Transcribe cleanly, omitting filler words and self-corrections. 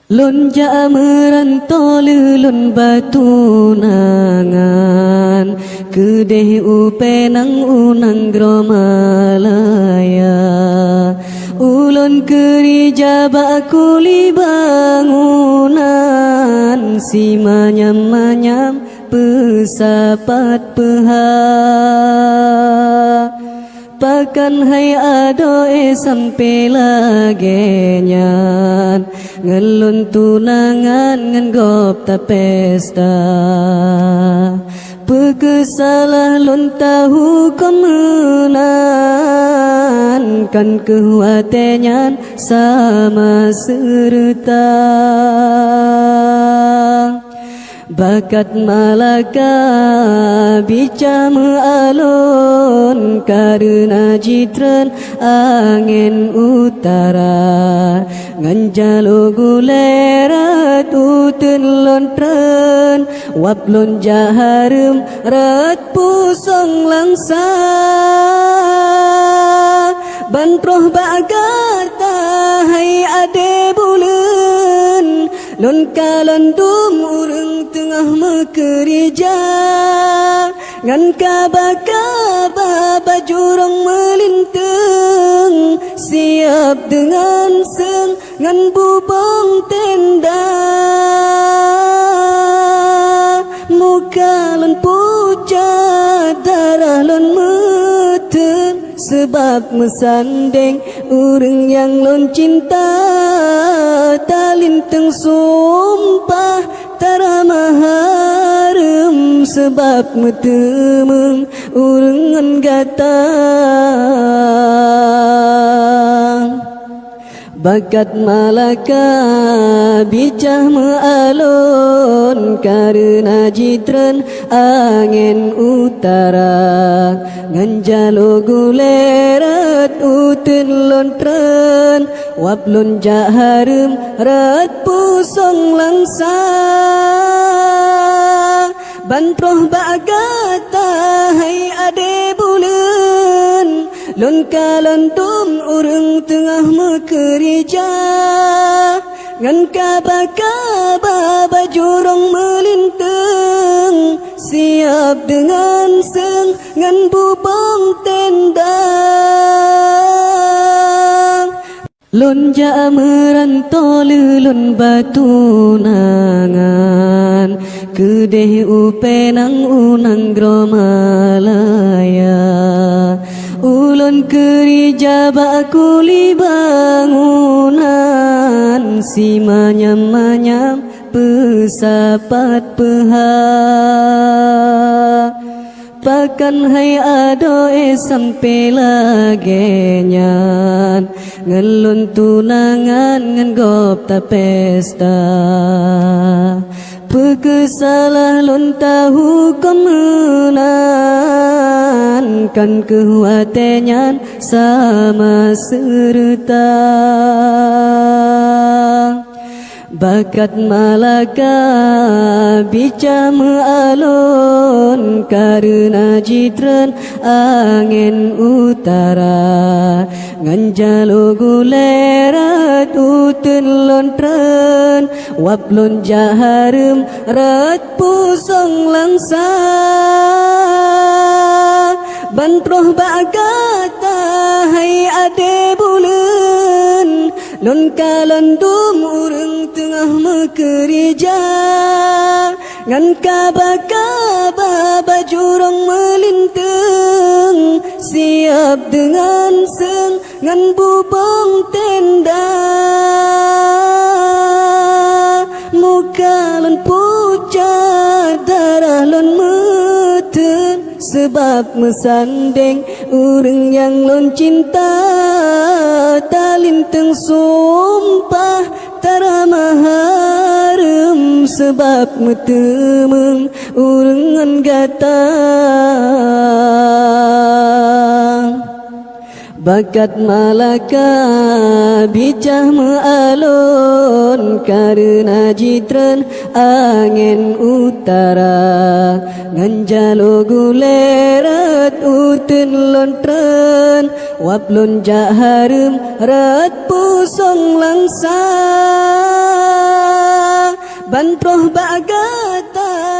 Lon ja merantau lulun batu nangan kedeh upenang unang gromalaya ulun kerja bakuli bangunan si manyam-manyam pesapat peha pakan hai adoe sampai lagi nyan ngelun tunangan ngengop ta pesta pekesalah lun tahu kemenan kan kehuatenyan sama serta bakat malaka bica mealun karena jitren angin utara nganjalo gulerat utun lontren waplon jaharum rat pusong langsa bantroh bagata hai ade bulen lon kalandum urang tengah mekerja ngan kaba-kaba bajurong melintang siap dengan seng ngan bubong tenda muka lon pucat darah lon meten sebab mesandeng urang yang lon cinta talinteng sumpah tara maharem sebab metemeng urang gatang bakat malaka bicah mealun karena jitren angin utara nganjalo gulerat utun lontren waplun jaharum rat pusong langsa bantroh bagata hai ade bulen lon kalantum urang tengah mekerja ngan kaba-kaba bajurong melintang siap dengan seng ngan bubong tenda lon ja merantau lulun batu nangan kedeh upenang unang gromalaya ulun kerja bakuli bangunan si manyam-manyam pesapat peha pakan hai adoe sampai lagi nyan ngelun tunangan ngengop ta pesta pekesalah lon tahu kemenan kan kehuatenyan sama serta bakat malaka bica mealun karena jitren angin utara nganjalo gulerat utun lontren waplon jaharum rat pusong langsa bantroh bagata hai ade bulen lon kalandum urang tengah mekerja ngan kaba-kaba bajurong melintang siap dengan seng ngan bubong tenda muka lon pucat darah lon meten sebab mesandeng urang yang lon cinta talinteng sumpah tara maharem sebab metemeng urang gatang bakat malaka bicah mealun karena jitren angin utara nganjalo gulerat utun lontren waplun jaharum rat pusong langsa bantroh bagata